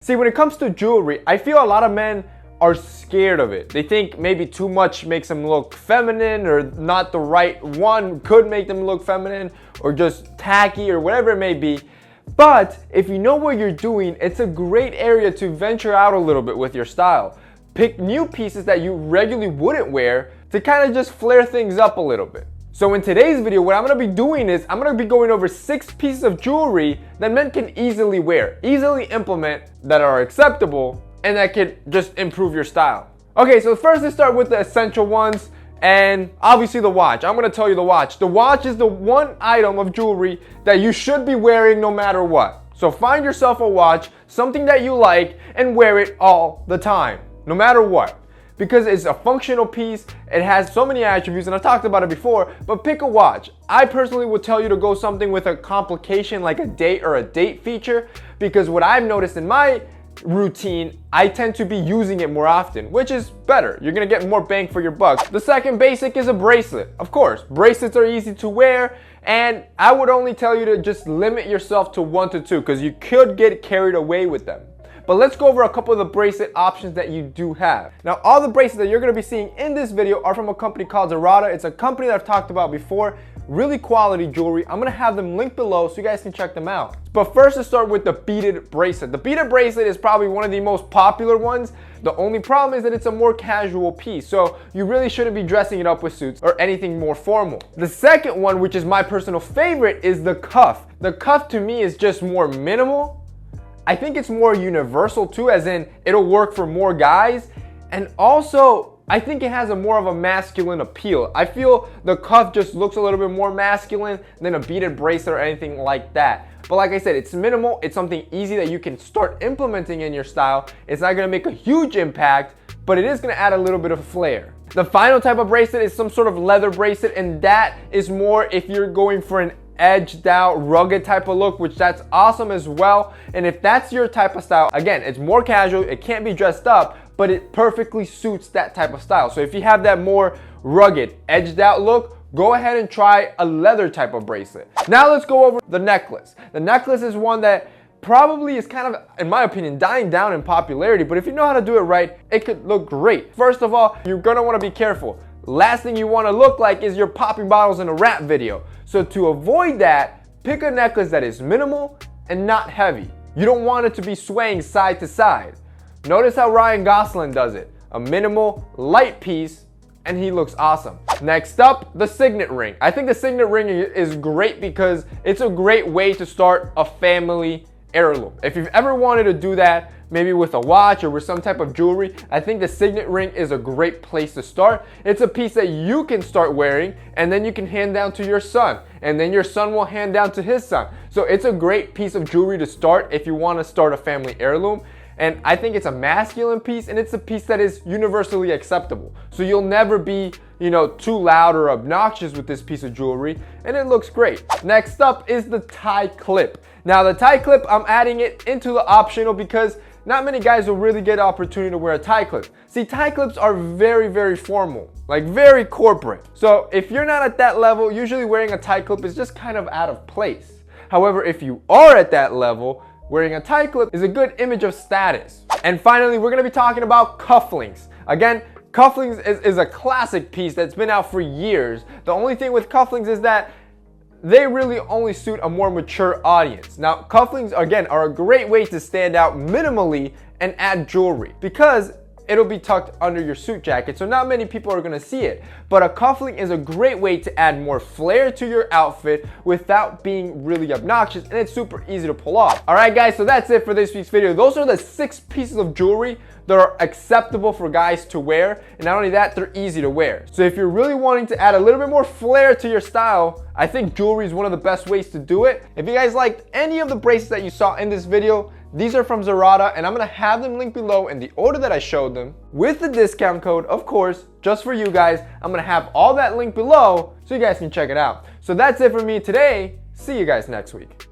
See, when it comes to jewelry, I feel a lot of men are scared of it. They think maybe too much makes them look feminine, or not the right one could make them look feminine, or just tacky, or whatever it may be. But if you know what you're doing, it's a great area to venture out a little bit with your style. Pick new pieces that you regularly wouldn't wear to kind of just flare things up a little bit. So in today's video, what I'm going to be doing is I'm going to be going over 6 pieces of jewelry that men can easily wear, easily implement, that are acceptable, and that can just improve your style. Okay, so first let's start with the essential ones, and obviously the watch. I'm going to tell you the watch. The watch is the one item of jewelry that you should be wearing no matter what. So find yourself a watch, something that you like, and wear it all the time, no matter what. Because it's a functional piece, it has so many attributes, and I've talked about it before, but pick a watch. I personally would tell you to go something with a complication like a date or a date feature, because what I've noticed in my routine, I tend to be using it more often, which is better. You're gonna get more bang for your buck. The second basic is a bracelet. Of course, bracelets are easy to wear, and I would only tell you to just limit yourself to 1 to 2, because you could get carried away with them. But let's go over a couple of the bracelet options that you do have. Now, all the bracelets that you're gonna be seeing in this video are from a company called Zerata. It's a company that I've talked about before. Really quality jewelry. I'm gonna have them linked below so you guys can check them out. But first, let's start with the beaded bracelet. The beaded bracelet is probably one of the most popular ones. The only problem is that it's a more casual piece, so you really shouldn't be dressing it up with suits or anything more formal. The second one, which is my personal favorite, is the cuff. The cuff to me is just more minimal. I think it's more universal too, as in it'll work for more guys. And also, I think it has a more of a masculine appeal. I feel the cuff just looks a little bit more masculine than a beaded bracelet or anything like that. But like I said, it's minimal. It's something easy that you can start implementing in your style. It's not gonna make a huge impact, but it is gonna add a little bit of flair. The final type of bracelet is some sort of leather bracelet, and that is more if you're going for an edged out, rugged type of look, which that's awesome as well. And if that's your type of style, again, it's more casual, it can't be dressed up, but it perfectly suits that type of style. So if you have that more rugged, edged out look, go ahead and try a leather type of bracelet. Now let's go over the necklace. The necklace is one that probably is kind of, in my opinion, dying down in popularity, but if you know how to do it right, it could look great. First of all, you're gonna wanna be careful. Last thing you wanna look like is you're popping bottles in a rap video. So to avoid that, pick a necklace that is minimal and not heavy. You don't want it to be swaying side to side. Notice how Ryan Gosling does it. A minimal, light piece, and he looks awesome. Next up, the Signet ring. I think the Signet ring is great because it's a great way to start a family heirloom. If you've ever wanted to do that, maybe with a watch or with some type of jewelry, I think the Signet ring is a great place to start. It's a piece that you can start wearing, and then you can hand down to your son, and then your son will hand down to his son. So it's a great piece of jewelry to start if you want to start a family heirloom. And I think it's a masculine piece, and it's a piece that is universally acceptable. So you'll never be, too loud or obnoxious with this piece of jewelry, and it looks great. Next up is the tie clip. Now the tie clip, I'm adding it into the optional because not many guys will really get the opportunity to wear a tie clip. See, tie clips are very, very formal, like very corporate. So if you're not at that level, usually wearing a tie clip is just kind of out of place. However, if you are at that level, wearing a tie clip is a good image of status. And finally, we're gonna be talking about cufflinks. Again, cufflinks is a classic piece that's been out for years. The only thing with cufflinks is that they really only suit a more mature audience. Now, cufflinks, again, are a great way to stand out minimally and add jewelry because it'll be tucked under your suit jacket, so not many people are gonna see it. But a cufflink is a great way to add more flair to your outfit without being really obnoxious, and it's super easy to pull off. All right, guys, so that's it for this week's video. Those are the 6 pieces of jewelry that are acceptable for guys to wear, and not only that, they're easy to wear. So if you're really wanting to add a little bit more flair to your style, I think jewelry is one of the best ways to do it. If you guys liked any of the bracelets that you saw in this video, these are from Zerata, and I'm gonna have them linked below in the order that I showed them with the discount code, of course, just for you guys. I'm gonna have all that linked below so you guys can check it out. So that's it for me today. See you guys next week.